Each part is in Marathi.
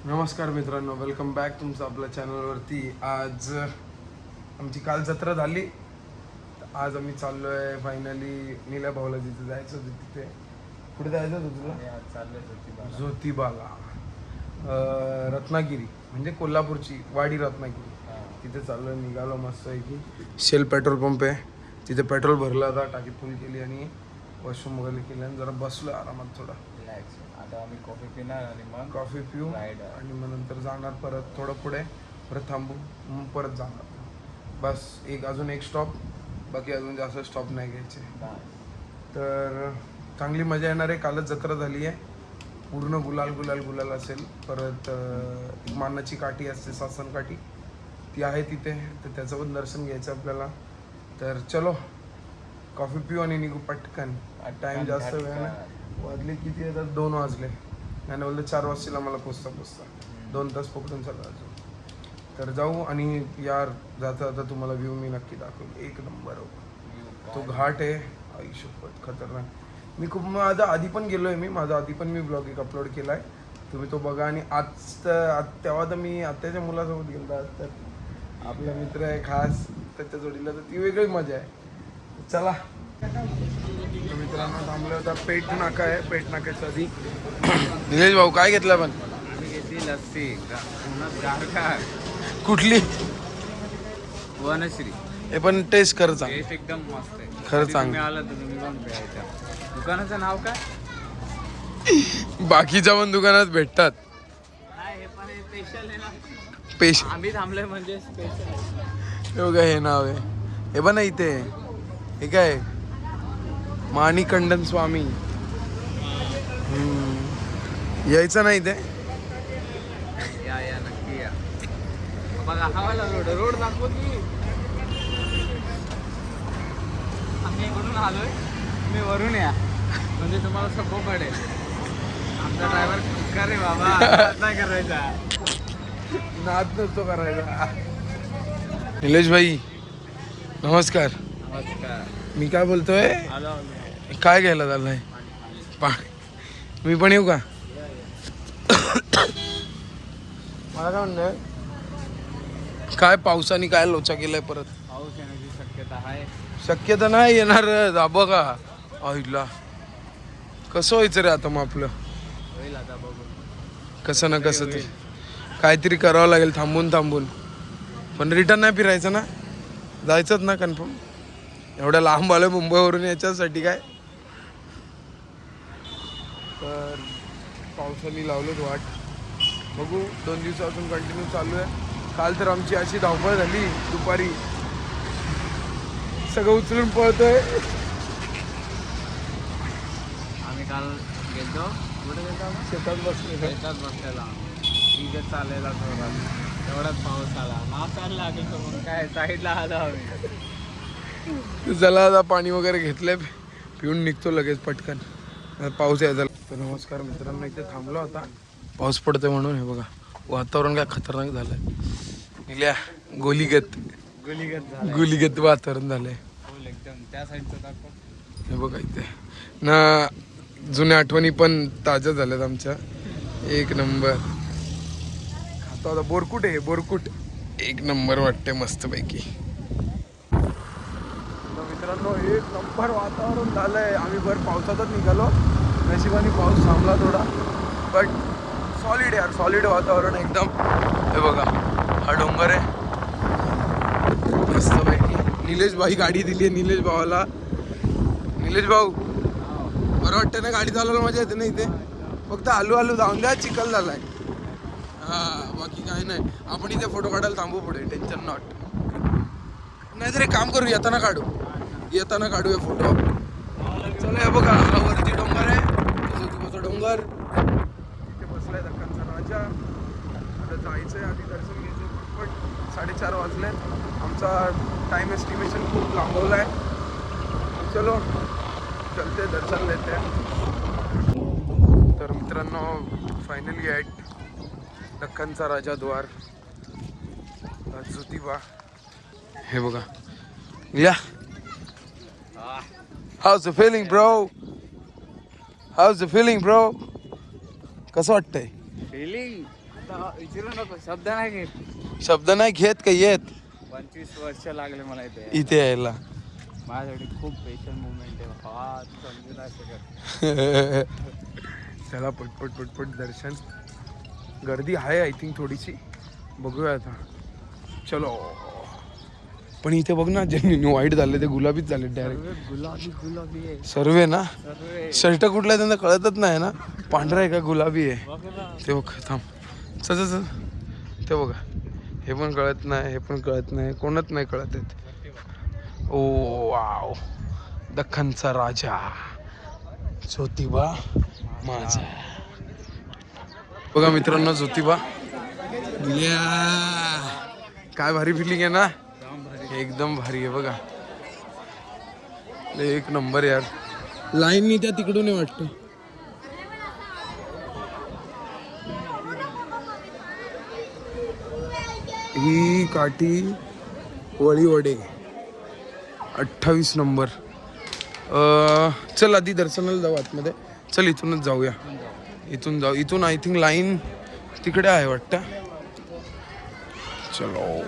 नमस्कार मित्रांनो, वेलकम बॅक तुमचं आपल्या चॅनलवरती. आज आमची काल जत्रा झाली. आज आम्ही चाललो आहे फायनली नीला भाऊला जिथे जायचं होतं तिथे. कुठे जायचं होतं तुला? चाललंय ज्योतिबाला. रत्नागिरी म्हणजे कोल्हापूरची वाडी रत्नागिरी. तिथे चाललो आहे. निघालो मस्त आहे की शेल पेट्रोल पंप आहे तिथे पेट्रोल भरलं आता, टाकी फुल केली आणि वॉशरूम वगैरे केली आणि जरा बसलो आरामात थोडा. रिलॅक्स. आता आम्ही कॉफी पिणार आणि मग कॉफी पिऊ आणि मग नंतर जाणार परत थोडं पुढे, परत थांबू, मग परत जाणार. बस अजून एक स्टॉप, बाकी अजून जास्त स्टॉप नाही घ्यायचे. तर चांगली मजा येणार आहे. कालच जत्रा झाली आहे, पूर्ण गुलाल गुलाल गुलाल असेल. परत एक मानाची काठी असते, सासन काठी, ती आहे तिथे, तर त्याचं पण दर्शन घ्यायचं आपल्याला. तर चलो कॉफी पिऊ आणि निघू पटकन. टाईम जास्त वेळ नाही. वाजले किती येतात? 2 वाजले आणि बोललं 4 वाजता मला पोचता 2 तास पकडून चालू अजून. तर जाऊ आणि यार जाता जाता तुम्हाला व्ह्यू मी नक्की दाखवेल. एक नंबर तो घाट आहे, आयुष्यपत खतरनाक. मी खूप माझा आधी पण गेलो आहे, माझा आधी पण मी ब्लॉग एक अपलोड केला आहे, तुम्ही तो बघा. आणि तेव्हा तर मी आत्याच्या मुलासोबत गेलो. तर आपला मित्र आहे खास, त्याच्या जोडीला, तर ती वेगळी मजा आहे. चला मित्रांनो, थांबलं होता पेठ नाका आहे. पेठ नाक्याच्या आधी निलेश भाऊ काय घेतलं? पण आम्ही घेतली लस्सी कुठली? वनश्री. हे पण टेस्ट कर चांग, टेस्ट एकदम मस्त आहे. खरं चांग. तुम्ही आला तर तुम्ही पण प्यायचा. दुकानाचं नाव काय? बाकीच्या पण दुकानात भेटतात. हे पण स्पेशल आहे ना. पेश आम्ही थांबलोय म्हणजे स्पेशल. हे बघा, हे नाव आहे. हे पण इथे हे काय, माणिकंडन स्वामी. यायचं नाही ते. या नक्की या. बघा हा वाला रोड दाखव की. आम्ही इकडून आलोय, तुम्ही वरून या म्हणजे तुम्हाला सोपं पडेल. आमचा ड्रायव्हर का रे बाबा नाही करायचा. नाद नसतो करायचा. निलेश भाई नमस्कार. नमस्कार. मी काय बोलतोय, आलो काय घ्यायला चाललंय? मी पण येऊ का? मला काय म्हणणं, काय पावसाने काय लोचा केलाय परत? पाऊस येण्याची शक्यता आहे. शक्यता नाही येणार. बघा आईला कसं व्हायचं रे आता. मग आपलं होईल आता बघू. कसं ना कसं ते काहीतरी करावं लागेल थांबून. पण रिटर्न नाही फिरायचं ना, जायचंच ना कन्फर्म. एवढ्या लांब आलं मुंबईवरून याच्यासाठी काय. तर पावसाने लावलं वाट, बघू. 2 दिवसापासून कंटिन्यू चालू आहे. काल तर आमची अशी धावपळ झाली दुपारी, सगळं उचलून पळतोय. आम्ही काल गेलो. कुठे गेलो? शेतात बसलेला इथं चाललेला थोडा, तेवढाच पाऊस आला. नाचायला लागेल मग काय साईडला आलो आम्ही. चला आता पाणी वगैरे घेतलंय, पिऊन निघतो लगेच पटकन, पाऊस यायचा. तर नमस्कार मित्रांनो, इथे थांबलो आता, पाऊस पडतोय म्हणून. हे बघा वातावरण काय खतरनाक झालंय. निल्या गुलीगत वातावरण झालंय. एकदम त्या साईडचं दाखव. हे बघा इथे ना, जुन्या आठवणी पण ताज्या झाल्यात आमच्या. एक नंबर. आता आता बोरकुट आहे, बोरकुट एक नंबर वाटते मस्तपैकी. मित्रांनो एक नंबर वातावरण झालंय. आम्ही भर पावसातच निघालो, नशिबाने पाऊस थांबला थोडा, बट सॉलिड यार, सॉलिड वातावरण एकदम. हे बघा हा डोंगर आहे मस्तपैकी. निलेश भाई गाडी दिली आहे निलेश भावाला. निलेश भाऊ बरं वाटतं ना गाडी चालवायला? मजा येते ना इथे. फक्त आलू जाऊन द्या, चिखल झालाय. बाकी काय नाही. आपण इथे फोटो काढायला थांबू पुढे, टेन्शन नॉट. नाहीतर एक काम करू, येताना काढूया फोटो. चला हे बघा, हा वरती डोंगर आहे, ज्योतिबाचा डोंगर. तिथे बसलाय दक्खनचा राजा. आता जायचंय, आधी दर्शन घ्यायचं. पण 4:30 वाजले. आमचा टाइम एस्टिमेशन खूप लांबवला आहे. चलो चलते, दर्शन लेते. तर मित्रांनो फायनली ॲट दक्खनचा राजा द्वार ज्योतिबा. हे बघा या. How's the feeling bro? कसं वाटतंय? फिलिंग आता विचारू नको, शब्द नाही घेत. शब्द नाही घेत का येत 25 वर्ष लागले मला इथे इथे यायला. माझ्यासाठी खूप स्पेशल मुवमेंट आहे. हा समजू नाही शकत. चला पटपट पटपट दर्शन. गर्दी आहे आय थिंक थोडीशी, बघूया आता. चलो. पण इथे बघ ना, ज्यांनी व्हाईट झाले ते गुलाबीच झाले डायरेक्ट. गुलाबी गुलाबी आहे सर्वे ना. सर्व. शर्ट कुठला आहे त्यांना कळतच नाही ना, पांढरा आहे का गुलाबी आहे बघ ना. ते. बघ थांब, चल चल ते बघा. हे पण कळत नाही, हे पण कळत नाही, कोणच नाही कळत आहेत. ओ वाव, दख्खनचा राजा ज्योतिबा माझा. बघा मित्रांनो, ज्योतिबा काय भारी फिलिंग आहे ना, एकदम भारी आहे बघा. एक नंबर यार. लाईन त्या तिकडून वाटतं. ही काठी वळीवडे 28 नंबर. चल आधी दर्शनाला जाऊ आतमध्ये. चल इथूनच जाऊया, इथून जाऊ. इथून आय थिंक लाईन तिकडे आहे वाटतं. चलो.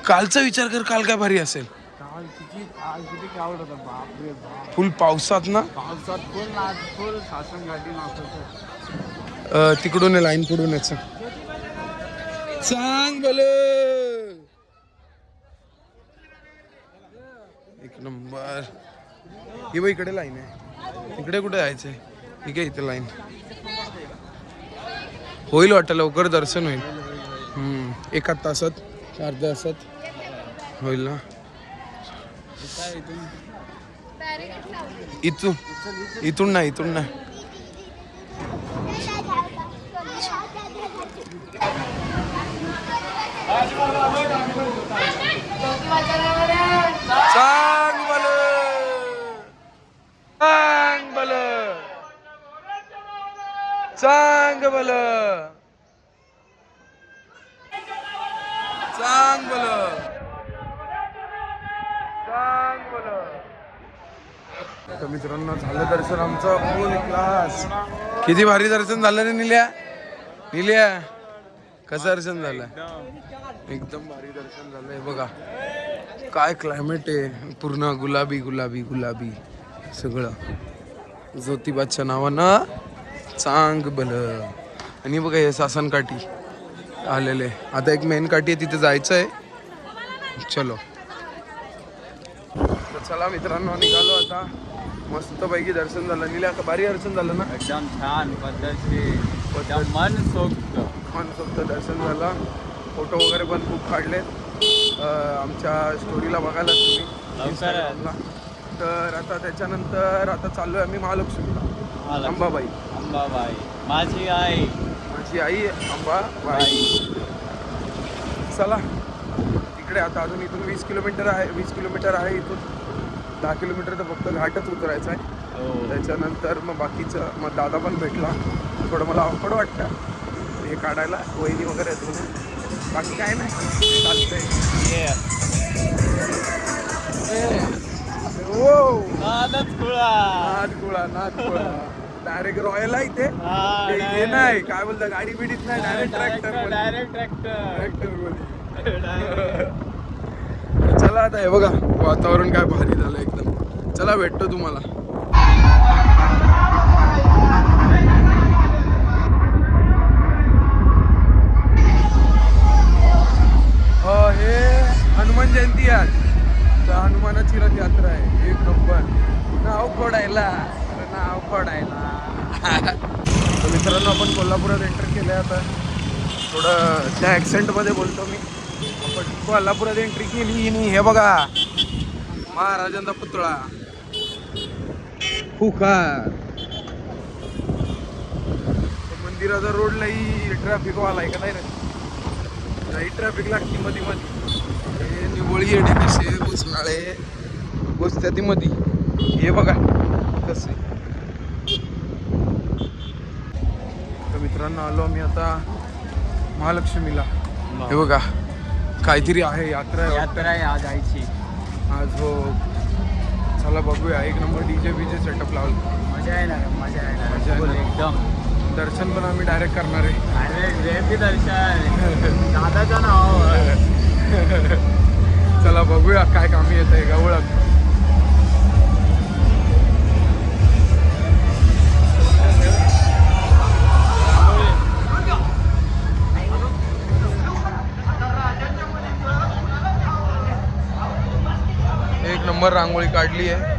कालचा विचार कर, काल काय भारी असेल. काल किती क्राऊड होता, बापरे बाप. फुल पावसात ना, पावसात फुल शासन गाडी नाचत. तिकडून लाईन पुढून याच सांग भले. एक नंबर. ही बाई इकडे लाईन आहे, इकडे कुठे जायचंय. ठीक आहे, इथे लाईन होईल वाटतं, लवकर दर्शन होईल. एका तासात 4 तासात होईल ना. इथून इथून नाही, इथून नाही. सांग बल, सांग बल, सांग बल, सांग बल, सांग बल. तर मित्रांनो, झालं दर्शन आमचं फुल क्लास. किती भारी दर्शन झालं रे निल्या. निल्या, कसं दर्शन झालं. एकदम भारी दर्शन झालंय बघा. काय क्लायमेट आहे, पूर्ण गुलाबी गुलाबी गुलाबी सगळं. ज्योतिबाच्या नावानं चांग बल. आणि बघा हे सासन काठी आलेले. आता एक मेन काठी आहे, तिथे जायचं आहे. चलो. तर चला मित्रांनो, निघालो आता. मस्त पैकी दर्शन झालं. निल्या भारी दर्शन झालं ना, एकदम छान पद्धतशीर, मनसोक्त दर्शन झालं. फोटो वगैरे पण खूप काढले, आमच्या स्टोरीला बघायला तुम्ही इंस्टाग्रामला. तर आता त्याच्यानंतर आता चाललोय आम्ही महालक्ष्मीला. अंबाबाई. अंबाबाई माझी आई, माझी आई अंबाबाई. चला तिकडे आता अजून इथून 20 किलोमीटर आहे. 20 किलोमीटर आहे इथून. 10 किलोमीटर तर फक्त घाटच उतरायचं आहे. त्याच्यानंतर मग बाकीचं, मग दादा पण भेटला. थोडं मला अवघड वाटतं हे काढायला, वहिनी वगैरे आहेत म्हणून. बाकी काय नाही, चालतंय. नादखुळा डायरेक्ट रॉयल आहे इथे. हे नाही काय बोलतं, गाडी बिडीत नाही, डायरेक्ट ट्रॅक्टर मध्ये. चला आता हे बघा, वातावरण काय भारी झालं एकदम. चला भेटतो तुम्हाला. हे हनुमान जयंती आज, तर हनुमानाची रथयात्रा आहे. एक नंबर. नाव फोडायला, नाव फोडायला. तर मित्रांनो, आपण कोल्हापुरात एंटर केलं आहे. आता थोडं त्या ॲक्सेंटमध्ये बोलतो मी. आपण कोल्हापुरात एंट्री केली आणि हे बघा, महाराजांचा पुतळा हुकार. मंदिराचा रोडलाही ट्रॅफिक वाला आहे का नाही रे. काही ट्रॅफिक लागते मध्ये मध्ये. निवळी येणे कसे घुसणाळे घुसत्या ती मध्ये. हे बघा कसे. तर मित्रांनो, आलो आम्ही आता महालक्ष्मीला. हे बघा काहीतरी आहे, यात्रा आहे वाटतं. यात्रा आहे आज आईची. आज हो. चला बघूया. एक नंबर डीजे बीजे सेटअप लावलं. मजा येणार, मजा येणार. मजा येणार. एकदम. दर्शन पण आम्ही डायरेक्ट करणार आहे. अरे VIP दर्शन दादाच्या नावावर. चला बघूया काय कामी येत आहे का ओळख. एक नंबर रांगोळी काढली आहे.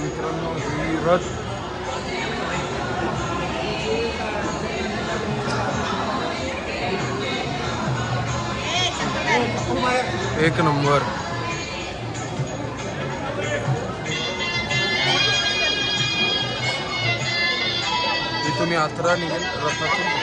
मित्रांनो ही रथ एक नंबर. इथून यात्रा निघेल रथातून.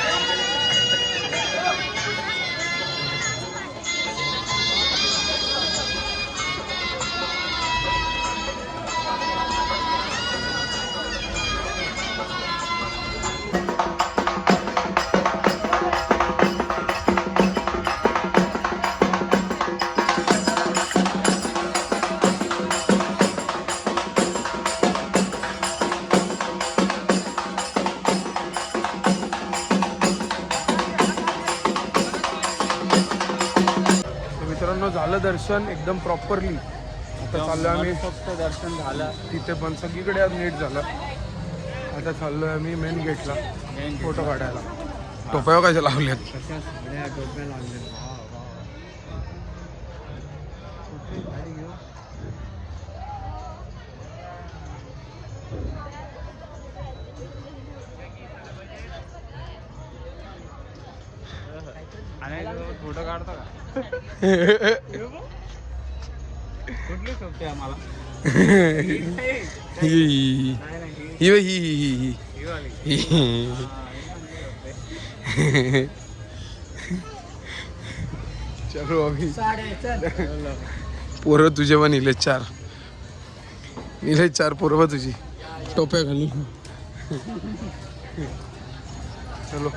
मित्रांनो झालं दर्शन एकदम प्रॉपरली. आता चाललो आम्ही. फक्त दर्शन झालं तिथे पण सगळीकडे आज नीट झालं. आता चाललोय आम्ही मेन गेटला फोटो काढायला. टोप्या कशा लावल्यात. कशा सगळ्या टोप्या लागल्या. फोटो काढतो का. कुठली टोपी आम्हाला. चलो अभी पोरं तुझे पण इले 4 पोरं तुझी टोप्या घालून. चलो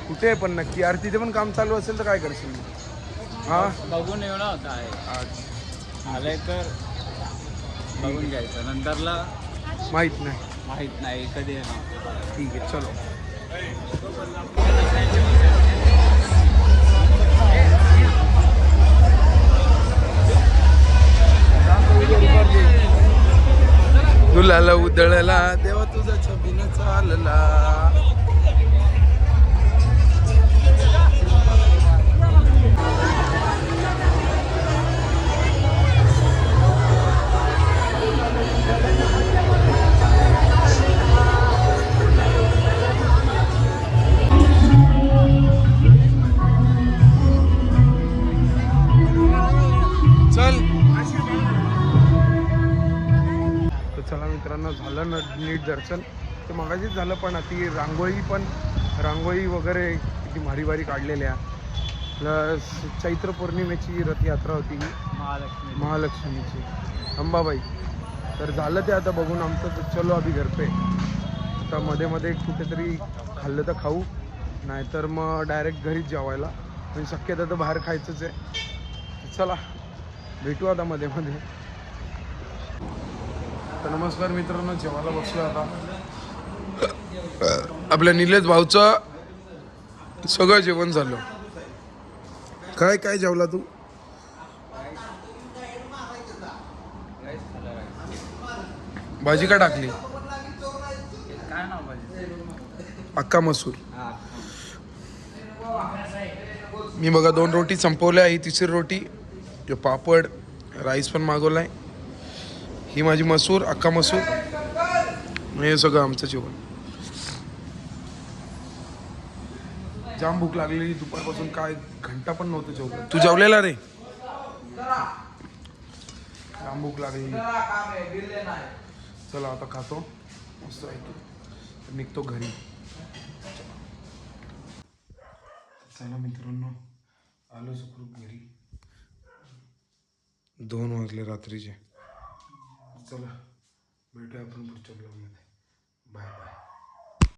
कुठे आहे पण नक्की यार. तिथे पण काम चालू असेल तर काय करशील. हा बघून येऊ ना होता आहे आज आलंय तर बघून घ्यायचं. नंतरला माहित नाही. माहित नाही कधी येणार. ठीक आहे चलो. दुलाला उदळला देवा तुझा छबीनं चालला. चल. तर चला मित्रांनो झालं ना नीट दर्शन. तर मगाशीच झालं पण ती रांगोळी वगैरे किती भारी भारी काढलेल्या. प्लस चैत्र पौर्णिमेची रथयात्रा होती महालक्ष्मीची अंबाबाई. तर झालं ते आता बघून आमचं. तर चलो अभि घर पे. आता मध्ये मध्ये कुठेतरी खाल्लं तर खाऊ, नाहीतर मग डायरेक्ट घरीच जेवायला. पण शक्यता तर बाहेर खायचंच आहे. चला भेटू आता मध्ये मध्ये. तर नमस्कार मित्रांनो, जेवायला बसलो आता. आपल्या निलेश भाऊचं सगळं जेवण झालं. काय काय जेवला तू. भाजी का टाकली. काय नाव पाहिजे. अक्का मसूर. मी बघा 2 रोटी संपवल्या. ही 3री रोटी. जो पापड राईस पण मागवलाय. ही माझी मसूर अक्का मसूर. हे सगळं आमचं जेवण. जाम भूक लागलेली दुपारपासून. काय घंटा पण नव्हतं जेवलं. तू जेवलेला रे. जाम भूक लागली. काम आहे बिल्ले नाही. चला आता खातो मस्त ऐकतो निघतो घरी. चला मित्रांनो आलो सुखरूप घरी. 2 वाजले रात्रीचे. चला भेटूया आपण पुढच्या ब्लॉगमध्ये. Bye bye.